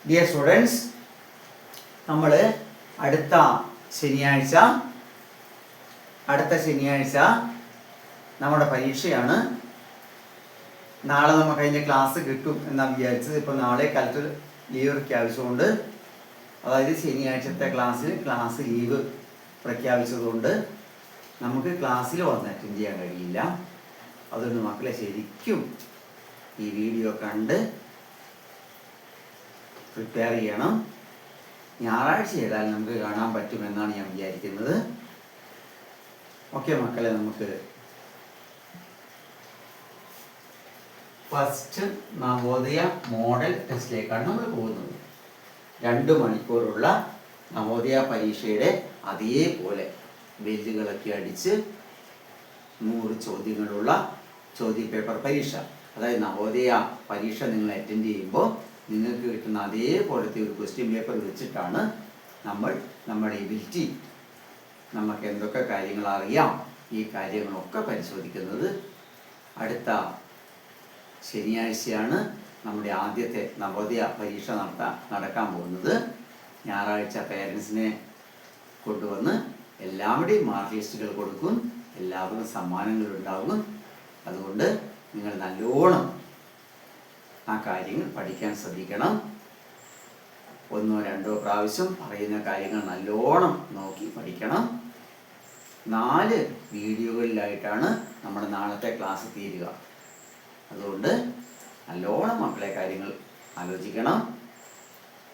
Dear students, നമ്മൾ അടുത്ത ശനിയാഴ്ച നമ്മുടെ പരീക്ഷയാണ്. നാളെ നമുക്ക് അതിൻ്റെ ക്ലാസ് കിട്ടും എന്നാണ് വിചാരിച്ചത്. ഇപ്പോൾ നാളെ കലക്ടർ ലീവ് പ്രഖ്യാപിച്ചുകൊണ്ട്, അതായത് ശനിയാഴ്ചത്തെ ക്ലാസ് ലീവ് പ്രഖ്യാപിച്ചതുകൊണ്ട് നമുക്ക് ക്ലാസ്സിൽ വന്ന് അറ്റൻഡ് ചെയ്യാൻ കഴിയില്ല. അതുകൊണ്ട് മക്കളെ ശരിക്കും ഈ വീഡിയോ കണ്ട് പ്രിപ്പയർ ചെയ്യണം. ഞായറാഴ്ച ഏതായാലും നമുക്ക് കാണാൻ പറ്റുമെന്നാണ് ഞാൻ വിചാരിക്കുന്നത്. ഓക്കെ മക്കളെ, നമുക്ക് ഫസ്റ്റ് നവോദയ മോഡൽ ടെസ്റ്റിലേക്കാണ് നമ്മൾ പോകുന്നത്. 2 മണിക്കൂറുള്ള നവോദയ പരീക്ഷയുടെ അതേപോലെ ബെല്ലുകളൊക്കെ അടിച്ച് 100 ചോദ്യങ്ങളുള്ള ചോദ്യപേപ്പർ പരീക്ഷ. അതായത് നവോദയ പരീക്ഷ നിങ്ങൾ അറ്റൻഡ് ചെയ്യുമ്പോൾ നിങ്ങൾക്ക് കിട്ടുന്ന അതേപോലത്തെ ഒരു ക്വസ്റ്റ്യൻ പേപ്പർ വെച്ചിട്ടാണ് നമ്മൾ നമ്മുടെ എബിലിറ്റി, നമുക്ക് എന്തൊക്കെ കാര്യങ്ങൾ അറിയാം, ഈ കാര്യങ്ങളൊക്കെ പരിശോധിക്കുന്നത്. അടുത്ത ശനിയാഴ്ചയാണ് നമ്മുടെ ആദ്യത്തെ നവോദയ പരീക്ഷ നടക്കാൻ പോകുന്നത്. ഞായറാഴ്ച പേരൻസിനെ കൊണ്ടുവന്ന് എല്ലാവരുടെയും മാർക്ക് ലിസ്റ്റുകൾ കൊടുക്കും, എല്ലാവർക്കും സമ്മാനങ്ങൾ ഉണ്ടാകും. അതുകൊണ്ട് നിങ്ങൾ നല്ലോണം ആ കാര്യങ്ങൾ പഠിക്കാൻ ശ്രദ്ധിക്കണം. 1 or 2 പ്രാവശ്യം പറയുന്ന കാര്യങ്ങൾ നല്ലോണം നോക്കി പഠിക്കണം. 4 വീഡിയോകളിലായിട്ടാണ് നമ്മുടെ നാളത്തെ ക്ലാസ് തീരുക. അതുകൊണ്ട് നല്ലോണം മക്കളെ കാര്യങ്ങൾ ആലോചിക്കണം.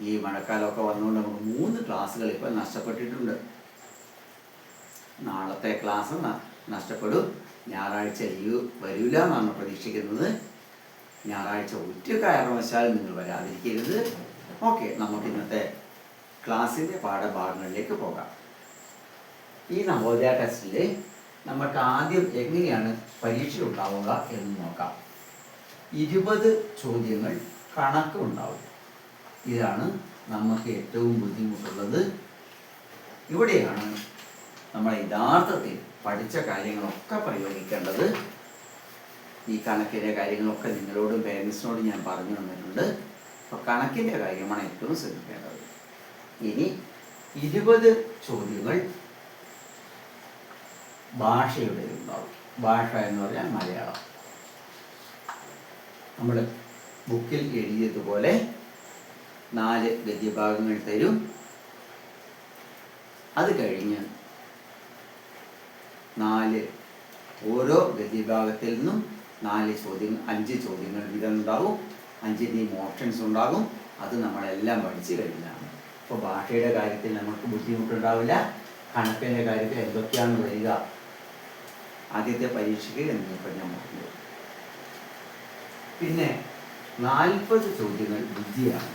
ഈ മഴക്കാലമൊക്കെ വന്നുകൊണ്ട് നമുക്ക് 3 ക്ലാസ്സുകൾ ഇപ്പം നഷ്ടപ്പെട്ടിട്ടുണ്ട്. നാളത്തെ ക്ലാസ് നഷ്ടപ്പെടും. ഞായറാഴ്ച ലീവ് വരില്ല എന്നാണ് പ്രതീക്ഷിക്കുന്നത്. ഞായറാഴ്ച ഒരു കാരണവശാലും നിങ്ങൾ വരാതിരിക്കരുത്. ഓക്കെ, നമുക്ക് ഇന്നത്തെ ക്ലാസ്സിൻ്റെ പാഠഭാഗങ്ങളിലേക്ക് പോകാം. ഈ നവോദയ ടെസ്റ്റിൽ നമുക്ക് ആദ്യം എങ്ങനെയാണ് പരീക്ഷ ഉണ്ടാവുക എന്ന് നോക്കാം. 20 ചോദ്യങ്ങൾ കണക്ക് ഉണ്ടാവും. ഇതാണ് നമുക്ക് ഏറ്റവും ബുദ്ധിമുട്ടുള്ളത്. ഇവിടെയാണ് നമ്മൾ യഥാർത്ഥത്തിൽ പഠിച്ച കാര്യങ്ങളൊക്കെ പ്രയോഗിക്കേണ്ടത്. ഈ കണക്കിൻ്റെ കാര്യങ്ങളൊക്കെ നിങ്ങളോടും പേരൻസിനോടും ഞാൻ പറഞ്ഞു തന്നിട്ടുണ്ട്. അപ്പോൾ കണക്കിൻ്റെ കാര്യമാണ് ഏറ്റവും ശ്രദ്ധിക്കേണ്ടത്. ഇനി 20 ചോദ്യങ്ങൾ ഭാഷയുടെ ഉണ്ടാവും. ഭാഷ എന്ന് പറഞ്ഞാൽ മലയാളം. നമ്മൾ ബുക്കിൽ എഴുതിയതുപോലെ 4 ഗദ്യഭാഗങ്ങൾ തരും. അത് കഴിഞ്ഞ് ഓരോ ഗദ്യഭാഗത്തിൽ നിന്നും 5 ചോദ്യങ്ങൾ വീതം ഉണ്ടാകും. 5 ഓപ്ഷൻസ് ഉണ്ടാകും. അത് നമ്മളെല്ലാം പഠിച്ചു കഴിഞ്ഞാണ്. അപ്പോൾ ഭാഷയുടെ കാര്യത്തിൽ നമുക്ക് ബുദ്ധിമുട്ടുണ്ടാവില്ല. കണക്കിൻ്റെ കാര്യത്തിൽ എന്തൊക്കെയാണ് വരിക ആദ്യത്തെ പരീക്ഷയ്ക്ക് എന്നിപ്പോൾ ഞാൻ പറഞ്ഞു. പിന്നെ 40 ചോദ്യങ്ങൾ ബുദ്ധിയാണ്.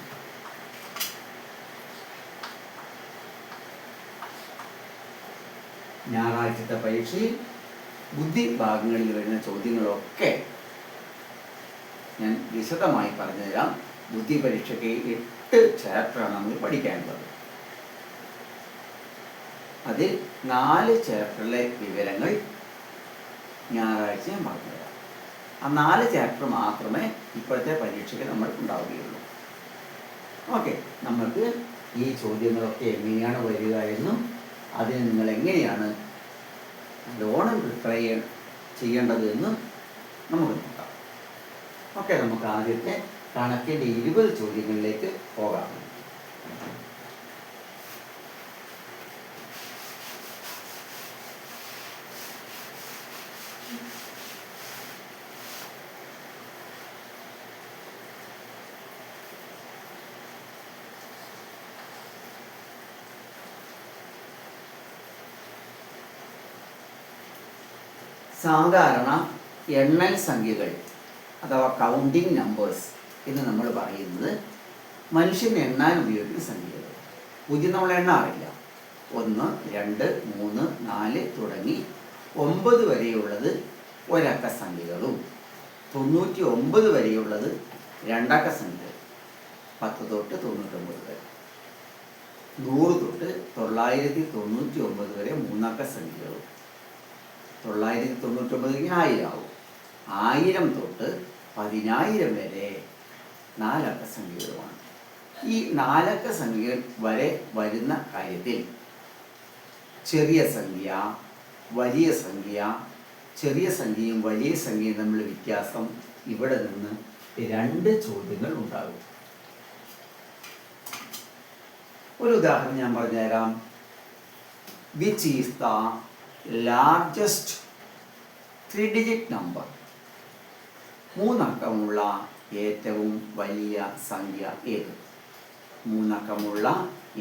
ഞായറാഴ്ചത്തെ പരീക്ഷയിൽ ബുദ്ധി ഭാഗങ്ങളിൽ വരുന്ന ചോദ്യങ്ങളൊക്കെ ഞാൻ വിശദമായി പറഞ്ഞുതരാം. ബുദ്ധി പരീക്ഷയ്ക്ക് 8 ചാപ്റ്ററാണ് നമ്മൾ പഠിക്കാനുള്ളത്. അതിൽ 4 ചാപ്റ്ററിലെ വിവരങ്ങൾ ഞായറാഴ്ച ഞാൻ പറഞ്ഞുതരാം. ആ 4 ചാപ്റ്റർ മാത്രമേ ഇപ്പോഴത്തെ പരീക്ഷയ്ക്ക് നമ്മൾ ഉണ്ടാവുകയുള്ളൂ. ഓക്കെ, നമുക്ക് ഈ ചോദ്യങ്ങളൊക്കെ എങ്ങനെയാണ് വരിക എന്നും അതിന് നിങ്ങൾ എങ്ങനെയാണ് നല്ലോണം പ്രിപ്പയർ ചെയ്യേണ്ടത് എന്നും നമുക്ക് നോക്കാം. ഓക്കെ, നമുക്ക് ആദ്യത്തെ കണക്കിൻ്റെ 20 ചോദ്യങ്ങളിലേക്ക് പോകാം. സാധാരണ എണ്ണൽ സംഖ്യകൾ അഥവാ കൗണ്ടിങ് നമ്പേഴ്സ് എന്ന് നമ്മൾ പറയുന്നത് മനുഷ്യൻ എണ്ണാൻ ഉപയോഗിക്കുന്ന സംഖ്യകൾ. 0 നമ്മൾ എണ്ണാറില്ല. 1, 2, 3, 4 തുടങ്ങി 9 വരെയുള്ളത് ഒരക്ക സംഖ്യകളും 99 വരെയുള്ളത് 2 അക്ക സംഖ്യകൾ. 10 തൊട്ട് 99 വരെ, 100 തൊട്ട് 999 വരെ 3 അക്ക സംഖ്യകളും, 999 1000 ആവും. 1000 തൊട്ട് 10000 വരെ 4 അക്ക സംഖ്യകളുമാണ്. ഈ നാലക്ക സംഖ്യകൾ വരെ വരുന്ന കാര്യത്തിൽ ചെറിയ സംഖ്യ, വലിയ സംഖ്യ, ചെറിയ സംഖ്യയും വലിയ സംഖ്യയും തമ്മിലുള്ള വ്യത്യാസം ഇവിടെ നിന്ന് 2 ചോദ്യങ്ങൾ ഉണ്ടാകും. ഒരു ഉദാഹരണം ഞാൻ പറഞ്ഞുതരാം. Which is the largest 3-digit number? 3 അക്കമുള്ള ഏറ്റവും വലിയ സംഖ്യ ഏത്? 3 അക്കമുള്ള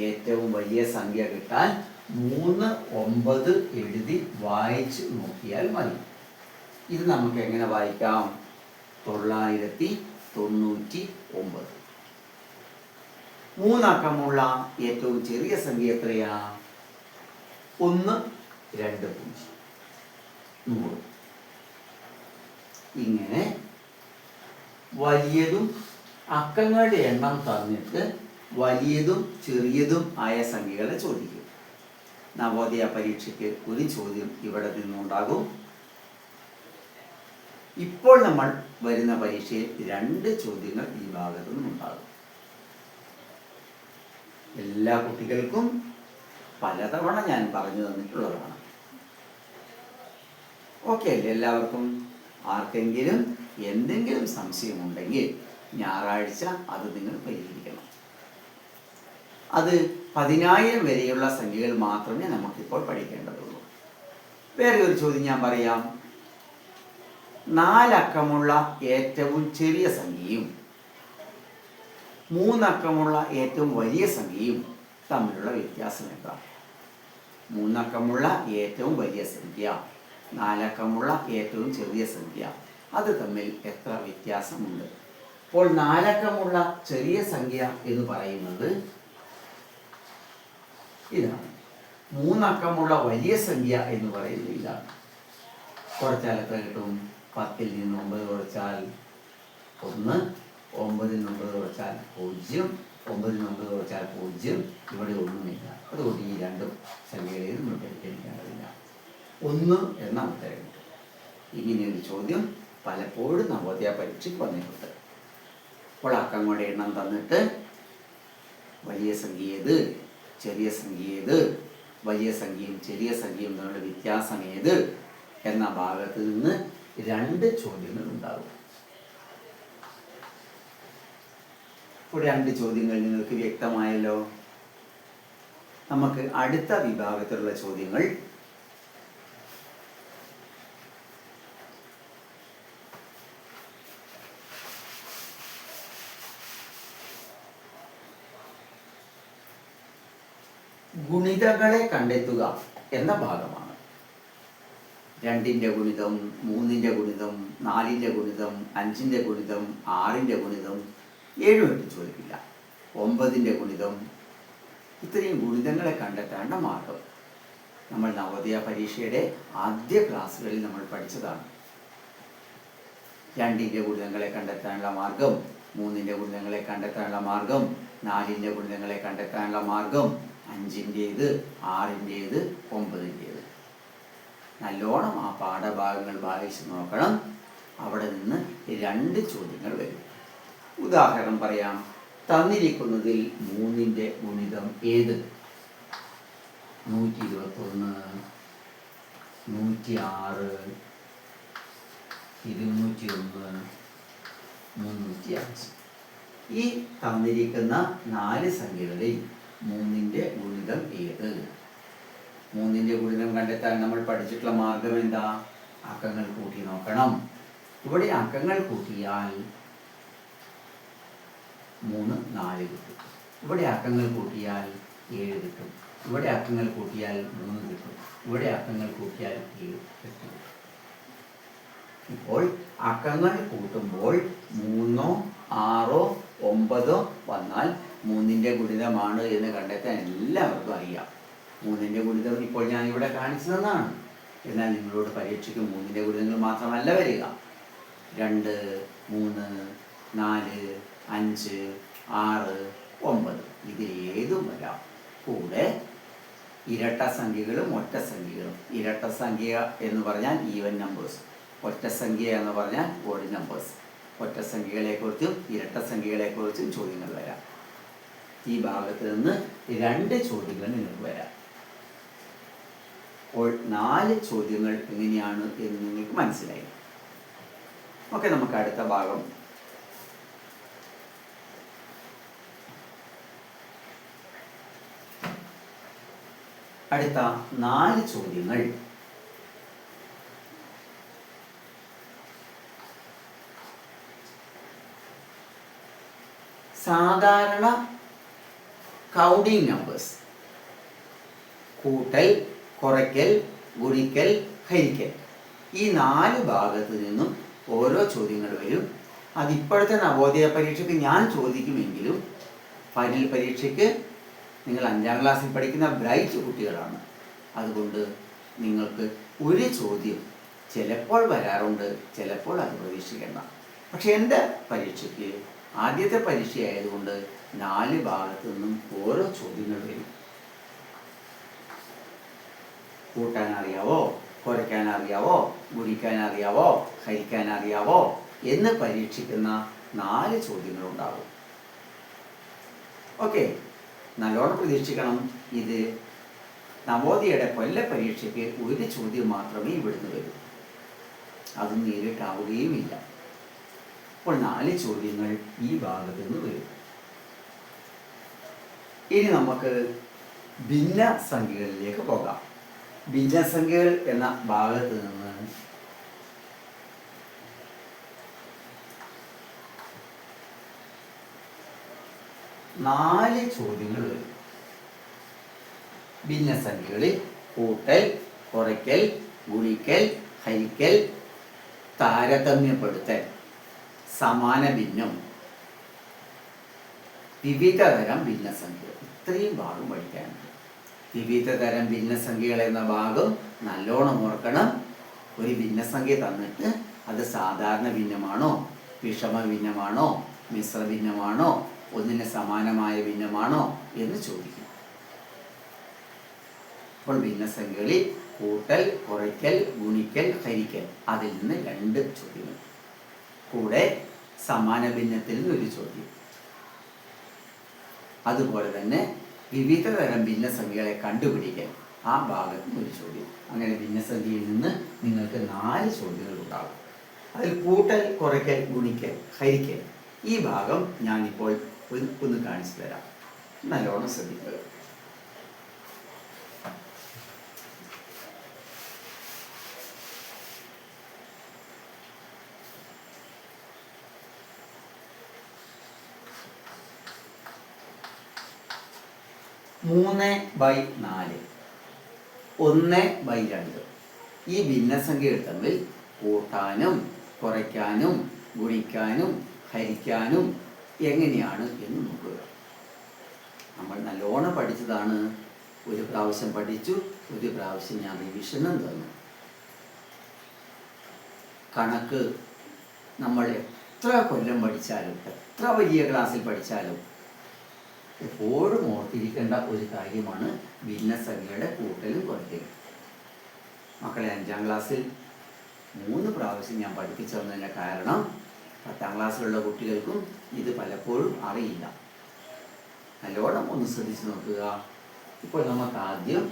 ഏറ്റവും വലിയ സംഖ്യ കിട്ടാൻ 3, 9 എഴുതി വായിച്ച് നോക്കിയാൽ മതി. ഇത് നമുക്ക് എങ്ങനെ വായിക്കാം? 999. 3 അക്കമുള്ള ഏറ്റവും ചെറിയ സംഖ്യ എത്രയാ? 1, 2, 0, 100. ഇങ്ങനെ വലിയതും അക്കങ്ങളുടെ എണ്ണം തന്നിട്ട് വലിയതും ചെറിയതും ആയ സംഖ്യകളെ ചോദിക്കും. നവോദയ പരീക്ഷയ്ക്ക് ഒരു ചോദ്യം ഇവിടെ നിന്നുണ്ടാകും. ഇപ്പോൾ നമ്മൾ വരുന്ന പരീക്ഷയിൽ 2 ചോദ്യങ്ങൾ ഈ ഭാഗത്തു നിന്നുണ്ടാകും. എല്ലാ കുട്ടികൾക്കും പലതവണ ഞാൻ പറഞ്ഞു തന്നിട്ടുള്ളതാണ്. ഓക്കെ അല്ലേ എല്ലാവർക്കും? ആർക്കെങ്കിലും എന്തെങ്കിലും സംശയമുണ്ടെങ്കിൽ ഞായറാഴ്ച അത് നിങ്ങൾ പരിഹരിക്കണം. അത് 10,000 വരെയുള്ള സംഖ്യകൾ മാത്രമേ നമുക്കിപ്പോൾ പഠിക്കേണ്ടതുള്ളൂ. വേറെ ഒരു ചോദ്യം ഞാൻ പറയാം. 4 അക്കമുള്ള ഏറ്റവും ചെറിയ സംഖ്യയും 3 അക്കമുള്ള ഏറ്റവും വലിയ സംഖ്യയും തമ്മിലുള്ള വ്യത്യാസം എന്താ? 3 അക്കമുള്ള ഏറ്റവും വലിയ സംഖ്യ, 4 അക്കമുള്ള ഏറ്റവും ചെറിയ സംഖ്യ, അത് തമ്മിൽ എത്ര വ്യത്യാസമുണ്ട്? അപ്പോൾ 4 അക്കമുള്ള ചെറിയ സംഖ്യ എന്ന് പറയുന്നത് ഇതാണ്. 3 അക്കമുള്ള വലിയ സംഖ്യ എന്ന് പറയുന്നത് ഇതാണ്. കുറച്ചാൽ എത്ര കിട്ടും? 10ൽ നിന്ന് 9 കുറച്ചാൽ 1, 9ൽ നിന്ന് 9 കുറച്ചാൽ 0, 9ൽ നിന്ന് 9 കുറച്ചാൽ 0. ഇവിടെ ഒന്നുമില്ല. അതുകൊണ്ട് ഈ 2 സംഖ്യകളെയും നമ്മൾ പരിഹരിക്കേണ്ടതില്ല. 1 എന്ന ഉത്തരം കിട്ടും. ഇങ്ങനെയൊരു ചോദ്യം പലപ്പോഴും നവോദയ പരീക്ഷയ്ക്ക് വന്നിട്ടുണ്ട്. അപ്പോൾ അക്കങ്ങളുടെ എണ്ണം തന്നിട്ട് വലിയ സംഖ്യ ഏത്, ചെറിയ സംഖ്യ ഏത്, വലിയ സംഖ്യയും ചെറിയ സംഖ്യയും തമ്മിലുള്ള വ്യത്യാസം ഏത് എന്ന ഭാഗത്ത് നിന്ന് 2 ചോദ്യങ്ങൾ ഉണ്ടാകും. ഇപ്പോൾ 2 ചോദ്യങ്ങൾ നിങ്ങൾക്ക് വ്യക്തമായല്ലോ. നമുക്ക് അടുത്ത വിഭാഗത്തിലുള്ള ചോദ്യങ്ങൾ ഗുണിതങ്ങളെ കണ്ടെത്തുക എന്ന ഭാഗമാണ്. 2ന്റെ ഗുണിതം, 3ന്റെ ഗുണിതം, 4ന്റെ ഗുണിതം, 5ന്റെ ഗുണിതം, 6ന്റെ ഗുണിതം, 7 8 ചോദിക്കില്ല. 9ന്റെ ഗുണിതം, ഇത്രയും ഗുണിതങ്ങളെ കണ്ടെത്തേണ്ട മാർഗം നമ്മൾ നവോദയ പരീക്ഷയുടെ ആദ്യ ക്ലാസ്സുകളിൽ നമ്മൾ പഠിച്ചതാണ്. 2ന്റെ ഗുണിതങ്ങളെ കണ്ടെത്താനുള്ള മാർഗം, 3ന്റെ ഗുണിതങ്ങളെ കണ്ടെത്താനുള്ള മാർഗം, 4ന്റെ ഗുണിതങ്ങളെ കണ്ടെത്താനുള്ള മാർഗം, 5ൻ്റേത്, 6ൻ്റേത്, 9ൻ്റേത്. നല്ലോണം ആ പാഠഭാഗങ്ങൾ വായിച്ച് നോക്കണം. അവിടെ നിന്ന് 2 ചോദ്യങ്ങൾ വരും. ഉദാഹരണം പറയാം. തന്നിരിക്കുന്നതിൽ 3ന്റെ ഗുണിതം ഏത്? 121, 106, 201, 305. ഈ തന്നിരിക്കുന്ന 4 സംഖ്യകളിൽ 3ന്റെ ഗുണിതം ഏത്? 3ന്റെ ഗുണിതം കണ്ടെത്താൻ നമ്മൾ പഠിച്ചിട്ടുള്ള മാർഗം എന്താ? അക്കങ്ങൾ കൂട്ടി നോക്കണം. ഇവിടെ അക്കങ്ങൾ കൂട്ടിയാൽ 3 4 കിട്ടും. ഇവിടെ അക്കങ്ങൾ കൂട്ടിയാൽ 7 കിട്ടും. ഇവിടെ അക്കങ്ങൾ കൂട്ടിയാൽ 3 കിട്ടും. ഇവിടെ അക്കങ്ങൾ കൂട്ടിയാൽ 7 കിട്ടും. ഇപ്പോൾ അക്കങ്ങൾ കൂട്ടുമ്പോൾ 3 6 9 വന്നാൽ 3ന്റെ ഗുണിതമാണ് എന്ന് കണ്ടെത്താൻ എല്ലാവർക്കും അറിയാം. 3ന്റെ ഗുണിതം ഇപ്പോൾ ഞാൻ ഇവിടെ കാണിച്ചു തന്നാണ്. എന്നാൽ നിങ്ങളോട് പരീക്ഷയ്ക്ക് 3ന്റെ ഗുണിതങ്ങൾ മാത്രമല്ല വരിക. 2 3 4 5 6 9 ഇതിൽ ഏതും വരാം. കൂടെ ഇരട്ട സംഖ്യകളും ഒറ്റ സംഖ്യകളും. ഇരട്ട സംഖ്യ എന്ന് പറഞ്ഞാൽ ഈവൻ നമ്പേഴ്സ്, ഒറ്റ സംഖ്യ എന്ന് പറഞ്ഞാൽ ഓഡ് നമ്പേഴ്സ്. ഒറ്റ സംഖ്യകളെക്കുറിച്ചും ഇരട്ട സംഖ്യകളെക്കുറിച്ചും ചോദ്യങ്ങൾ വരാം. ഈ ഭാഗത്ത് നിന്ന് 2 ചോദ്യങ്ങൾ നിങ്ങൾക്ക് വരാം. അപ്പോൾ 4 ചോദ്യങ്ങൾ എങ്ങനെയാണ് എന്ന് നിങ്ങൾക്ക് മനസ്സിലായി. ഓക്കെ, നമുക്ക് അടുത്ത ഭാഗം. അടുത്ത 4 ചോദ്യങ്ങൾ സാധാരണ കൗണ്ടിങ് നമ്പേഴ്സ്, കൂട്ടൽ, കുറയ്ക്കൽ, ഗുണിക്കൽ, ഹരിക്കൽ, ഈ 4 ഭാഗത്ത് നിന്നും ഓരോ ചോദ്യങ്ങൾ വരും. അതിപ്പോഴത്തെ നവോദയ പരീക്ഷയ്ക്ക് ഞാൻ ചോദിക്കുമെങ്കിലും ഫൈനൽ പരീക്ഷയ്ക്ക് നിങ്ങൾ 5ാം ക്ലാസ്സിൽ പഠിക്കുന്ന ബ്രൈറ്റ് കുട്ടികളാണ്. അതുകൊണ്ട് നിങ്ങൾക്ക് ഒരു ചോദ്യം ചിലപ്പോൾ വരാറുണ്ട്, ചിലപ്പോൾ അത് പ്രതീക്ഷിക്കേണ്ട. പക്ഷെ എൻ്റെ പരീക്ഷയ്ക്ക് ആദ്യത്തെ പരീക്ഷയായതുകൊണ്ട് 4 ഭാഗത്തു നിന്നും ഓരോ ചോദ്യങ്ങൾ വരും. കൂട്ടാൻ അറിയാവോ, കുറയ്ക്കാൻ അറിയാവോ, ഗുണിക്കാൻ അറിയാവോ, ഹരിക്കാൻ അറിയാവോ എന്ന് പരീക്ഷിക്കുന്ന 4 ചോദ്യങ്ങളുണ്ടാകും. ഓക്കെ, നല്ലോണം പ്രതീക്ഷിക്കണം. ഇത് നവോദയയുടെ കൊല്ല പരീക്ഷയ്ക്ക് ഒരു ചോദ്യം മാത്രമേ ഇവിടുന്ന് വരൂ, അത് നേരിട്ടാവുകയുമില്ല. അപ്പോൾ 4 ചോദ്യങ്ങൾ ഈ ഭാഗത്ത് നിന്ന് വരും. ഇനി നമുക്ക് ഭിന്നസംഖ്യകളിലേക്ക് പോകാം. ഭിന്നസംഖ്യകൾ എന്ന ഭാഗത്ത് നിന്ന് നാല് ചോദ്യങ്ങൾ വരും. ഭിന്നസംഖ്യകളിൽ കൂട്ടൽ, കുറയ്ക്കൽ, ഗുണിക്കൽ, ഹരിക്കൽ, താരതമ്യപ്പെടുത്തൽ, സമാന ഭിന്നം, വിവിധ തരം ഭിന്നസംഖ്യകൾ, ഇത്രയും ഭാഗം പഠിക്കാനുണ്ട്. വിവിധ തരം ഭിന്നസംഖ്യകൾ എന്ന ഭാഗം നല്ലോണം ഓർക്കണം. ഒരു ഭിന്നസംഖ്യ തന്നിട്ട് അത് സാധാരണ ഭിന്നമാണോ, വിഷമ ഭിന്നമാണോ, മിശ്ര ഭിന്നമാണോ, ഒന്നിന് സമാനമായ ഭിന്നമാണോ എന്ന് ചോദിക്കും. അപ്പോൾ ഭിന്നസംഖ്യകളിൽ കൂട്ടൽ, കുറയ്ക്കൽ, ഗുണിക്കൽ, ഹരിക്കൽ, അതിൽ നിന്ന് 2 ചോദ്യങ്ങൾ, കൂടെ സമാന ഭിന്നത്തിൽ നിന്ന് 1 ചോദ്യം. അതുപോലെ തന്നെ വിവിധ തരം ഭിന്നസംഖ്യകളെ കണ്ടുപിടിക്കാൻ ആ ഭാഗത്ത് 1 ചോദ്യം. അങ്ങനെ ഭിന്നസംഖ്യയിൽ നിന്ന് നിങ്ങൾക്ക് 4 ചോദ്യങ്ങൾ ഉണ്ടാകും. അതിൽ കൂട്ടൽ, കുറയ്ക്കൽ, ഗുണിക്കൽ, ഹരിക്കൽ, ഈ ഭാഗം ഞാനിപ്പോൾ ഒന്ന് കാണിച്ചു തരാം. നല്ലോണം ശ്രദ്ധിക്കുക. മൂന്ന് ബൈ 4, 1/2, ഈ ഭിന്നസംഖ്യകൾ തമ്മിൽ കൂട്ടാനും കുറയ്ക്കാനും ഗുണിക്കാനും ഹരിക്കാനും എങ്ങനെയാണ് എന്ന് നോക്കുക. നമ്മൾ നല്ലോണം പഠിച്ചതാണ്. ഒരു പ്രാവശ്യം പഠിച്ചു, ഒരു പ്രാവശ്യം ഞാൻ റിവിഷനും തന്നു. കണക്ക് നമ്മൾ എത്ര കൊല്ലം പഠിച്ചാലും, എത്ര വലിയ ക്ലാസ്സിൽ പഠിച്ചാലും എപ്പോഴും ഓർത്തിരിക്കേണ്ട ഒരു കാര്യമാണ് ഭിന്നസംഖ്യയുടെ കൂട്ടലും കുറയ്ക്കലും. മക്കളെ 5ാം ക്ലാസ്സിൽ 3 പ്രാവശ്യം ഞാൻ പഠിപ്പിച്ചു തന്നതിൻ്റെ കാരണം 10ാം ക്ലാസ്സിലുള്ള കുട്ടികൾക്കും ഇത് പലപ്പോഴും അറിയില്ല. നല്ലോണം ഒന്ന് ശ്രദ്ധിച്ച് നോക്കുക. ഇപ്പോൾ നമുക്ക് ആദ്യം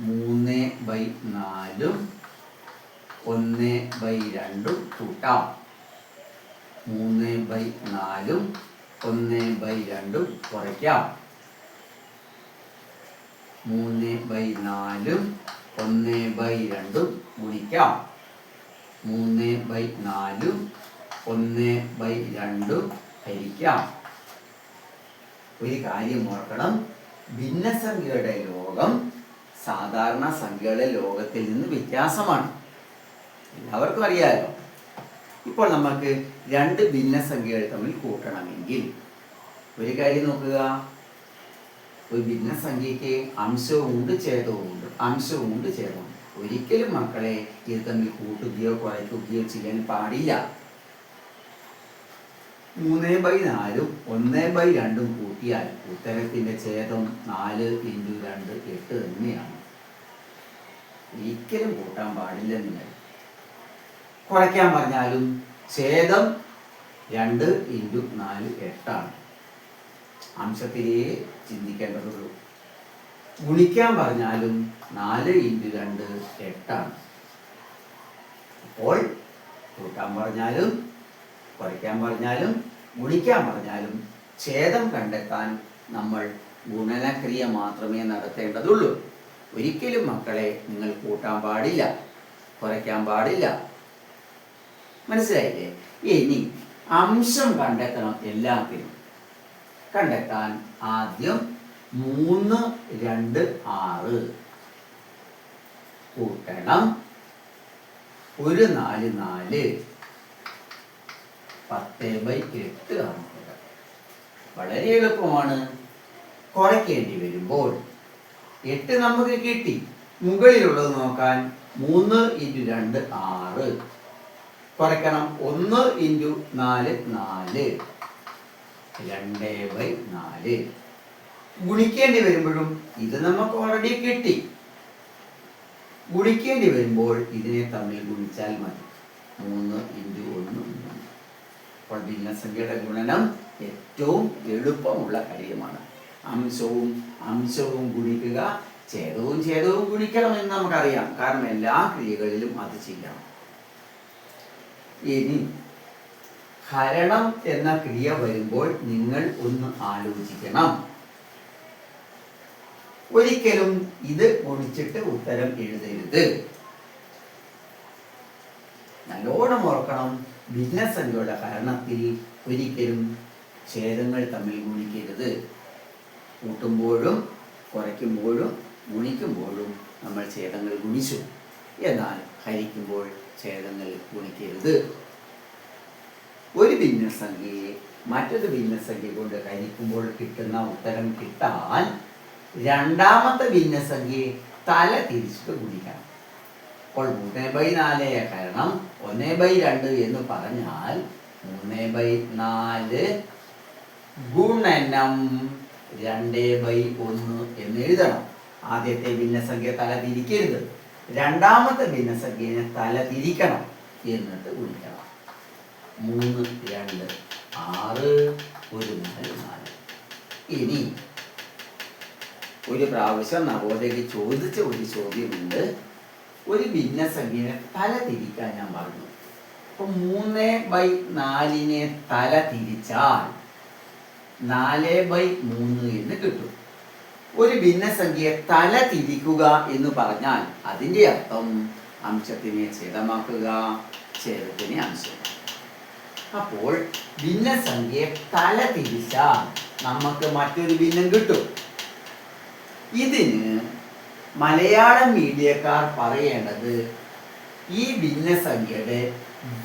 3/4 1/2 കൂട്ടാം. 3/4 1/2 കുറയ്ക്കാം. 3/4 1/2 ഗുണിക്കാം. 3/4 1/2 ഹരിക്കാം. ഒരു കാര്യം ഓർക്കണം, ഭിന്നസംഖ്യയുടെ ലോകം സാധാരണ സംഖ്യയുടെ ലോകത്തിൽ നിന്ന് വ്യത്യാസമാണ്. എല്ലാവർക്കും അറിയാമല്ലോ. ഇപ്പോൾ നമുക്ക് 2 ഭിന്നസംഖ്യകൾ തമ്മിൽ കൂട്ടണമെങ്കിൽ ഒരു കാര്യം നോക്കുക. ഒരു ഭിന്നസംഖ്യയ്ക്ക് അംശവുമുണ്ട് ഛേദവുമുണ്ട്, അംശവുമുണ്ട് ഛേദവുമുണ്ട്. ഒരിക്കലും മക്കളെ ഇത് തമ്മിൽ കൂട്ടുകയോ കുറയ്ക്കുകയോ ചെയ്യാൻ പാടില്ല. 3/4 1/2 കൂട്ടിയാൽ ഉത്തരത്തിന്റെ ഛേദം 4 × 2 8 തന്നെയാണ്. ഒരിക്കലും കൂട്ടാൻ പാടില്ല. നിങ്ങൾ കുറയ്ക്കാൻ പറഞ്ഞാലും ഛേദം 2 × 4 8ആണ്. അംശത്തിലേ ചിന്തിക്കേണ്ടതുള്ളൂ. ഗുണിക്കാൻ പറഞ്ഞാലും 4 × 2 8. അപ്പോൾ കൂട്ടാൻ പറഞ്ഞാലും കുറയ്ക്കാൻ പറഞ്ഞാലും ഗുണിക്കാൻ പറഞ്ഞാലും ഛേദം കണ്ടെത്താൻ നമ്മൾ ഗുണനക്രിയ മാത്രമേ നടത്തേണ്ടതുള്ളൂ. ഒരിക്കലും മക്കളെ നിങ്ങൾ കൂട്ടാൻ പാടില്ല, കുറയ്ക്കാൻ പാടില്ല. മനസ്സിലായില്ലേ? ഇനി അംശം കണ്ടെത്തണം. എല്ലാത്തിനും കണ്ടെത്താൻ ആദ്യം 3, 2, 6 കൂട്ടണം. 1, 4, 4 10/8 ആണ്. വളരെ എളുപ്പമാണ്. കുറയ്ക്കേണ്ടി വരുമ്പോൾ 8 നമുക്ക് കിട്ടി. മുകളിലുള്ളത് നോക്കാൻ 3 × 2 6. കുറയ്ക്കണം. 1 × 4 4. 2/4. ഗുണിക്കേണ്ടി വരുമ്പോഴും ഇത് നമുക്ക് ഓൾറെഡി കിട്ടി. ഗുണിക്കേണ്ടി വരുമ്പോൾ ഇതിനെ തമ്മിൽ ഗുണിച്ചാൽ മതി. 3 × 1 3. അപ്പോൾ ഭിന്നസംഖ്യയുടെ ഗുണനം ഏറ്റവും എളുപ്പമുള്ള കാര്യമാണ്. അംശവും ഗുണിക്കുക, ഛേദവും ഗുണിക്കണമെന്ന് നമുക്കറിയാം. കാരണം എല്ലാ ക്രിയകളിലും അത് ചെയ്യണം. ഇനി ഹരണം എന്ന ക്രിയ വരുമ്പോൾ നിങ്ങൾ ഒന്ന് ആലോചിക്കണം. ഒരിക്കലും ഇത് ഗുണിച്ചിട്ട് ഉത്തരം എഴുതരുത്. നല്ലോണം ഓർക്കണം. ഭിന്നസംഖ്യയുടെ ഹരണത്തിൽ ഒരിക്കലും ഛേദങ്ങൾ തമ്മിൽ ഗുണിക്കരുത്. കൂട്ടുമ്പോഴും കുറയ്ക്കുമ്പോഴും ഗുണിക്കുമ്പോഴും നമ്മൾ ഛേദങ്ങൾ ഗുണിച്ചു. എന്നാൽ ഹരിക്കുമ്പോൾ ഛേദങ്ങൾ ഗുണിക്കരുത്. ഒരു ഭിന്നസംഖ്യയെ മറ്റൊരു ഭിന്നസംഖ്യ കൊണ്ട് ഹരിക്കുമ്പോൾ കിട്ടുന്ന ഉത്തരം കിട്ടാൻ രണ്ടാമത്തെ ഭിന്നസംഖ്യയെ തല തിരിച്ചിട്ട് ഗുണിക്കണം. അപ്പോൾ 3/4 ഹരണം 1/2 എന്ന് പറഞ്ഞാൽ 3/4 ഗുണനം 2/1 എന്ന് എഴുതണം. ആദ്യത്തെ ഭിന്നസംഖ്യ തല തിരിക്കരുത്. രണ്ടാമത്തെ ഭിന്നസംഖ്യയെ തല തിരിക്കണം. എന്നിട്ട് ഗുണിക്കണം. 3 2 6 1 4 4. ഇനി ഒരു പ്രാവശ്യം നവോദയക്ക് ചോദിച്ച ഒരു ചോദ്യമുണ്ട്. ഒരു ഭിന്നസംഖ്യയെ തല തിരിക്കാൻ ഞാൻ പറഞ്ഞു. അപ്പൊ 3/4 തല തിരിച്ചാൽ 4/3 എന്ന് കിട്ടും. ഒരു ഭിന്നസംഖ്യയെ തല തിരിക്കുക എന്ന് പറഞ്ഞാൽ അതിൻ്റെ അർത്ഥം അംശത്തിനെ ഛേദമാക്കുക, ഛേദത്തിനെ അംശം. അപ്പോൾ ഭിന്നസംഖ്യയെ തല തിരിച്ചാൽ നമുക്ക് മറ്റൊരു ഭിന്നം കിട്ടും. ഇതിന് മലയാളം മീഡിയക്കാർ പറയേണ്ടത് ഈ ഭിന്നസംഖ്യയുടെ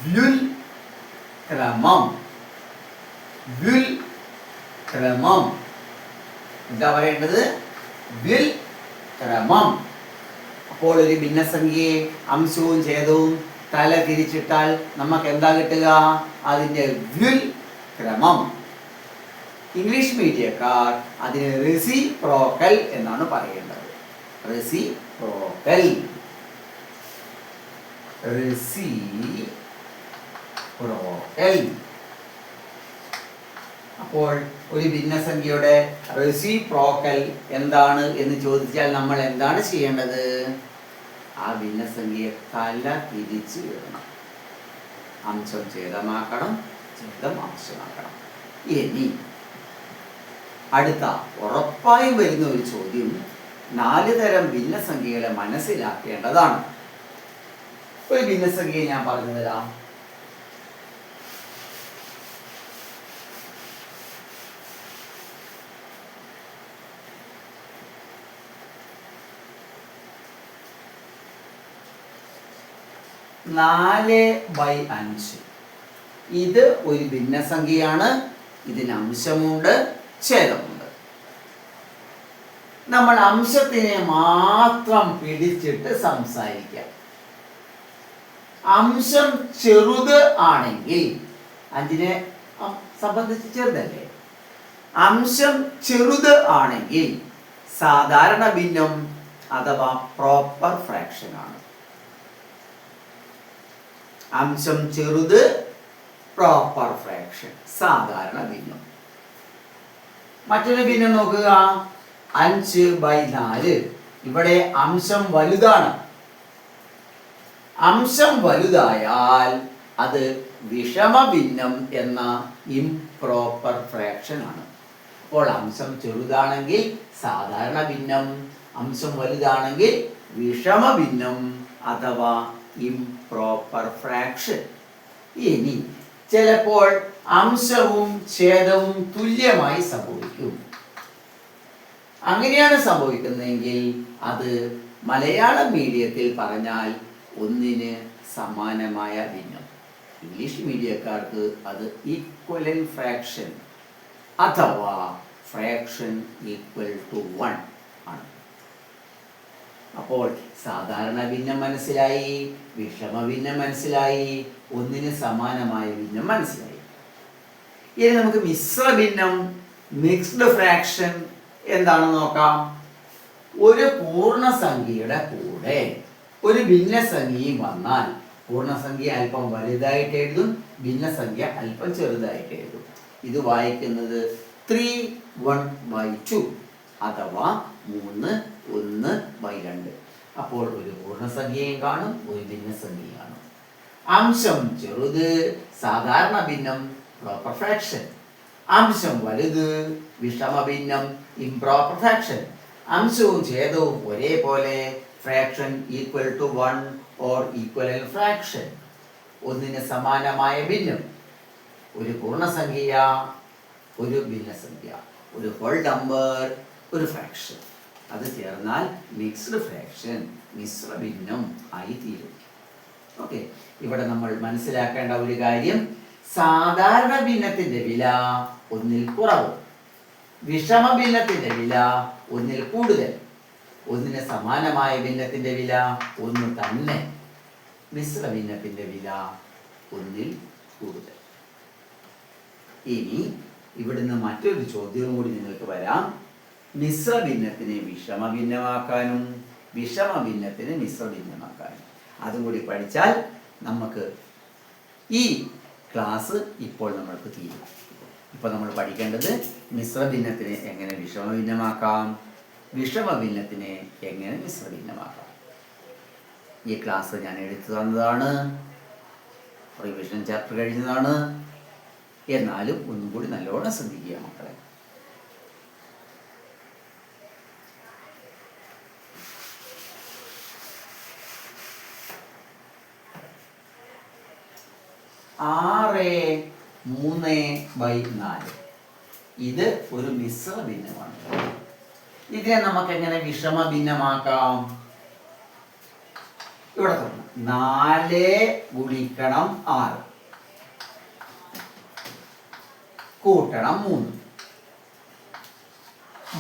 വ്യുൽക്രമം. എന്താ പറയേണ്ടത്? വ്യുൽക്രമം. അപ്പോൾ ഒരു ഭിന്നസംഖ്യയെ അംശവും ഛേദവും തല തിരിച്ചിട്ടാൽ നമുക്ക് എന്താ കിട്ടുക? അതിൻ്റെ വ്യുൽക്രമം. ഇംഗ്ലീഷ് മീഡിയക്കാർ അതിന് റെസിപ്രോക്കൽ എന്നാണ് പറയേണ്ടത്. റെസിപ്രോക്കൽ. അപ്പോൾ ഒരു ഭിന്നസംഖ്യയുടെ റെസിപ്രോക്കൽ എന്താണ് എന്ന് ചോദിച്ചാൽ നമ്മൾ എന്താണ് ചെയ്യേണ്ടത്? ആ ഭിന്നസംഖ്യയെ തല തിരിച്ച് എഴുതണം. അംശം ഛേദമാക്കണം, ഛേദം അംശമാക്കണം. ഇനി അടുത്ത ഉറപ്പായും വരുന്ന ഒരു ചോദ്യം 4 തരം ഭിന്നസംഖ്യകളെ മനസ്സിലാക്കേണ്ടതാണ്. ഒരു ഭിന്നസംഖ്യയെ ഞാൻ പറഞ്ഞു തരാം. നാല് ബൈ 5. ഇത് ഒരു ഭിന്നസംഖ്യയാണ്. ഇതിന് അംശമുണ്ട്, ഛേദമുണ്ട്. നമ്മൾ അംശത്തിനെ മാത്രം പിടിച്ചിട്ട് സംസാരിക്കാം. അംശം ചെറുത് ആണെങ്കിൽ 5നെ സംബന്ധിച്ച് ചെറുതല്ലേ? അംശം ചെറുത് ആണെങ്കിൽ സാധാരണ ഭിന്നം അഥവാ പ്രോപ്പർ ഫ്രാക്ഷൻ ആണ്. അംശം ചെറുത്, പ്രോപ്പർ ഫ്രാക്ഷൻ, സാധാരണ ഭിന്നം. മറ്റൊരു ഭിന്നം നോക്കുക, 5/4. ഇവിടെ അംശം വലുതാണ്. അംശം വലുതായാൽ അത് വിഷമഭിന്നം എന്ന ഇംപ്രോപ്പർ ഫ്രാക്ഷൻ ആണ്. അപ്പോൾ അംശം ചെറുതാണെങ്കിൽ സാധാരണ ഭിന്നം, അംശം വലുതാണെങ്കിൽ വിഷമഭിന്നം അഥവാ ഇംപ്രോപ്പർ ഫ്രാക്ഷൻ. ഇനി ചിലപ്പോൾ അംശവും ഛേദവും തുല്യമായി സംഭവിക്കും. അങ്ങനെയാണ് സംഭവിക്കുന്നതെങ്കിൽ അത് മലയാളം മീഡിയത്തിൽ പറഞ്ഞാൽ ഒന്നിന് സമാനമായ ഭിന്നം. ഇംഗ്ലീഷ് മീഡിയക്കാർക്ക് അത് ഈക്വലന്റ് ഫ്രാക്ഷൻ അഥവാ ഫ്രാക്ഷൻ ഈക്വൽ ടു 1 ആണ്. അപ്പോൾ സാധാരണ ഭിന്നം മനസ്സിലായി, വിഷമഭിന്നം മനസ്സിലായി, ഒന്നിന് സമാനമായ ഭിന്നം മനസ്സിലായി. ഇനി നമുക്ക് മിശ്രഭിന്നം, മിക്സ്ഡ് ഫ്രാക്ഷൻ എന്താണെന്ന് നോക്കാം. ഒരു പൂർണ്ണസംഖ്യയുടെ കൂടെ ഒരു ഭിന്നസംഖ്യയും വന്നാൽ പൂർണ്ണസംഖ്യ അല്പം വലുതായിട്ട് എഴുതും, ഭിന്നസംഖ്യ അല്പം ചെറുതായിട്ട് എഴുതും. ഇത് വായിക്കുന്നത് 3(1/2) അഥവാ 3(1/2). അപ്പോൾ ഒരു പൂർണ്ണസംഖ്യയും കാണും, ഒരു ഭിന്നസംഖ്യയും കാണും. അംശം ചെറുത് സാധാരണ ഭിന്നം പ്രോപ്പർ ഫ്രാക്ഷൻ, അംശം വലുത് വിഷമഭിന്നം ഇംപ്രോപ്പർ ഫ്രാക്ഷൻ. അംശവും ഛേദവും ഒരേപോലെ fraction equal to 1 or equivalent fraction, ഒന്നിന് സമാനമായ ഭിന്നം. ഒരു പൂർണ്ണസംഖ്യ, ഒരു ഭിന്നസംഖ്യ, ഒരു ഹോൾ നമ്പർ, ഒരു ഫ്രാക്ഷൻ, അത് ചേർന്നാൽ മിക്സ്ഡ് ഫ്രാക്ഷൻ, മിശ്രഭിന്നം ആയി തീരും. ഓക്കെ, ഇവിടെ നമ്മൾ മനസ്സിലാക്കേണ്ട ഒരു കാര്യം, സാധാരണ ഭിന്നത്തിന്റെ വില ഒന്നിൽ കുറവ്, വിഷമഭിന്നത്തിന്റെ വില ഒന്നിൽ കൂടുതൽ, ഒന്നിന് സമാനമായ ഭിന്നത്തിന്റെ വില ഒന്ന് തന്നെ, മിശ്രഭിന്നത്തിന്റെ വില ഒന്നിൽ കൂടുതൽ. ഇനി ഇവിടുന്ന് മറ്റൊരു ചോദ്യവും കൂടി നിങ്ങൾക്ക് വരാം. മിശ്രഭിന്നത്തിനെ വിഷമഭിന്നമാക്കാനും വിഷമഭിന്നത്തിനെ മിശ്രഭിന്നമാക്കാനും. അതും കൂടി പഠിച്ചാൽ നമുക്ക് ഈ ക്ലാസ് ഇപ്പോൾ നമ്മൾക്ക് തീരും. ഇപ്പോൾ നമ്മൾ പഠിക്കേണ്ടത് മിശ്രഭിന്നത്തിനെ എങ്ങനെ വിഷമഭിന്നമാക്കാം, വിഷമഭിന്നത്തിനെ എങ്ങനെ മിശ്രഭിന്നമാക്കാം. ഈ ക്ലാസ് ഞാൻ എടുത്തു തന്നതാണ്, റിവിഷൻ ചാപ്റ്റർ കഴിഞ്ഞതാണ്. എന്നാലും ഒന്നും കൂടി നല്ലോണം ശ്രദ്ധിക്കുക മക്കളെ. ആറ് 3/4 ഇത് ഒരു മിശ്രഭിന്നമാണ്. ഇതിനെ നമുക്ക് എങ്ങനെ വിഷമഭിന്നമാക്കാം? ഇവിടെ 4 ഗുണിക്കണം 6 കൂട്ടണം 3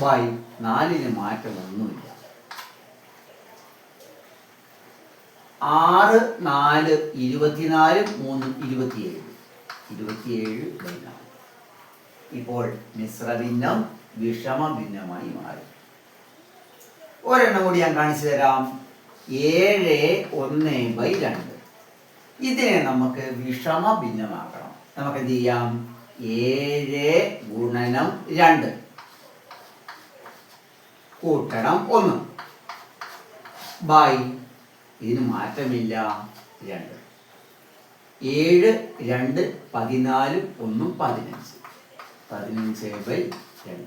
ബൈ 4ന് മാറ്റമൊന്നുമില്ല. 6 4 24 3 27 27/4. ഇപ്പോൾ മിശ്രഭിന്നം വിഷമഭിന്നമായി മാറി. ഒരെണ്ണം കൂടി ഞാൻ കാണിച്ചു തരാം. 7(1/2) ഇതിനെ നമുക്ക് വിഷമഭിന്നമാക്കണം. നമുക്ക് എന്ത് ചെയ്യാം? 7 ഗുണനം 2 കൂട്ടണം 1 ബൈ, ഇതിന് മാറ്റമില്ല, 2. 7 2 14 1 15 15/2.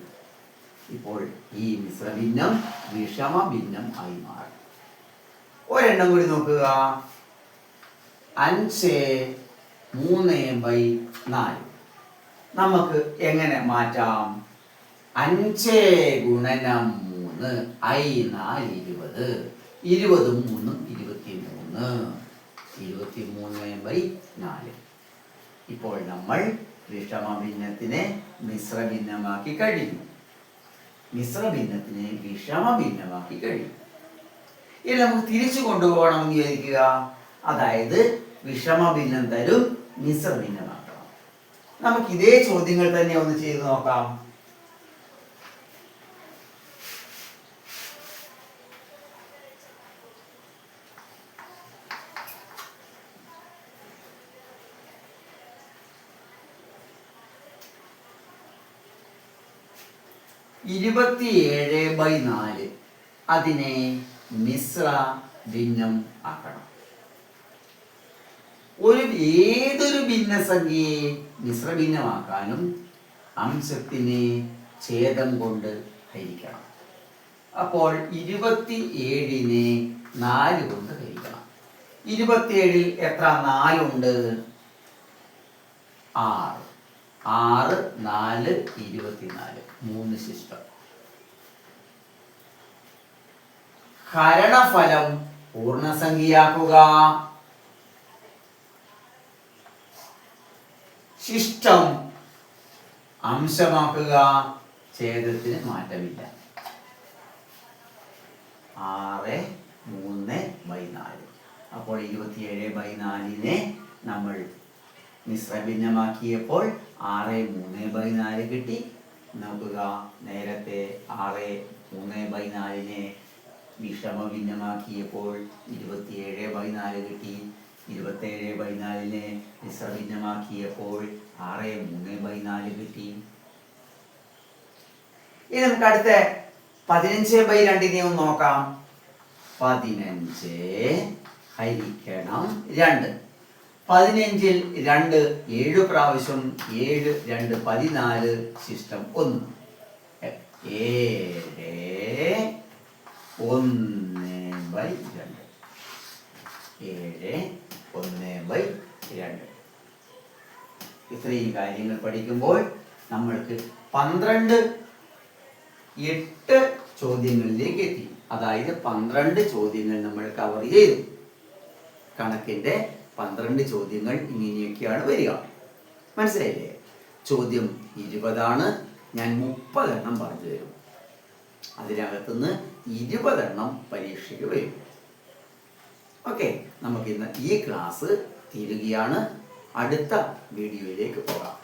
ഇപ്പോൾ ഈ മിശ്രഭിന്നം വിഷമഭിന്നം ആയി മാറി. ഒരെണ്ണം കൂടി നോക്കുക. 5(3/4) നമുക്ക് എങ്ങനെ മാറ്റാം? 5 ഗുണനം 3 i4 20 20 3 23 23/4. ഇപ്പോൾ നമ്മൾ വിഷമഭിന്നത്തിനെ മിശ്രഭിന്നമാക്കി കഴിഞ്ഞു, മിശ്രഭിന്നത്തിനെ വിഷമഭിന്നമാക്കി കഴിഞ്ഞു. ഇനി നമുക്ക് തിരിച്ചു കൊണ്ടുപോകണമെന്ന് വിചാരിക്കുക. അതായത് വിഷമഭിന്നം തരും, മിശ്രഭിന്നമാക്കണം. നമുക്ക് ഇതേ ചോദ്യങ്ങൾ തന്നെ ഒന്ന് ചെയ്തു നോക്കാം. 27/4 അതിനെ മിശ്ര ഭിന്നം ആക്കണം. ഏതൊരു ഭിന്നസംഖ്യയെ മിശ്രഭിന്നമാക്കാനും അംശത്തിനെ ഛേദം കൊണ്ട് ഹരിക്കണം. അപ്പോൾ 27നെ 4 കൊണ്ട് ഹരിക്കണം. 27-ൽ എത്ര 4 ഉണ്ട്? 6. 6, 4, 24. 3 ശിഷ്ടം. ഹരണഫലം പൂർണ്ണസംഖ്യയാക്കുക. ശിഷ്ടം അംശമാക്കുക. ഛേദത്തിന് മാറ്റമില്ല. 6/3/4. അപ്പോൾ 27/4നെ നമ്മൾ മിശ്രഭിന്നമാക്കിയപ്പോൾ 6/3/4 കിട്ടി. നോക്കുക, നേരത്തെ 6/3/4നെ വിഷമഭിന്നമാക്കിയപ്പോൾ 27/4 കിട്ടി. 27/4നെ മിശ്രഭിന്നമാക്കിയപ്പോൾ 6/3/4 കിട്ടി. ഇനി നമുക്ക് അടുത്ത 15/2 ഒന്ന് നോക്കാം. 15 ഹരിക്കണം 2. 15-ൽ 2 7 പ്രാവശ്യം. 7, 2, 14. ശിഷ്ടം 1. 7/1/2. 7/1/2. ഇത്രയും കാര്യങ്ങൾ പഠിക്കുമ്പോൾ നമ്മൾക്ക് 12 8 ചോദ്യങ്ങളിലേക്ക് എത്തി. അതായത് 12 ചോദ്യങ്ങൾ നമ്മൾ കവർ ചെയ്തു. കണക്കിന്റെ 12 ചോദ്യങ്ങൾ ഇങ്ങനെയൊക്കെയാണ് വരിക. മനസ്സിലായില്ലേ? ചോദ്യം 20 ഞാൻ 30 എണ്ണം പറഞ്ഞു തരും. അതിനകത്തുനിന്ന് 20 എണ്ണം പരീക്ഷയ്ക്ക് വരും. ഓക്കെ, നമുക്കിന്ന് ഈ ക്ലാസ് തീരുകയാണ്. അടുത്ത വീഡിയോയിലേക്ക് പോകാം.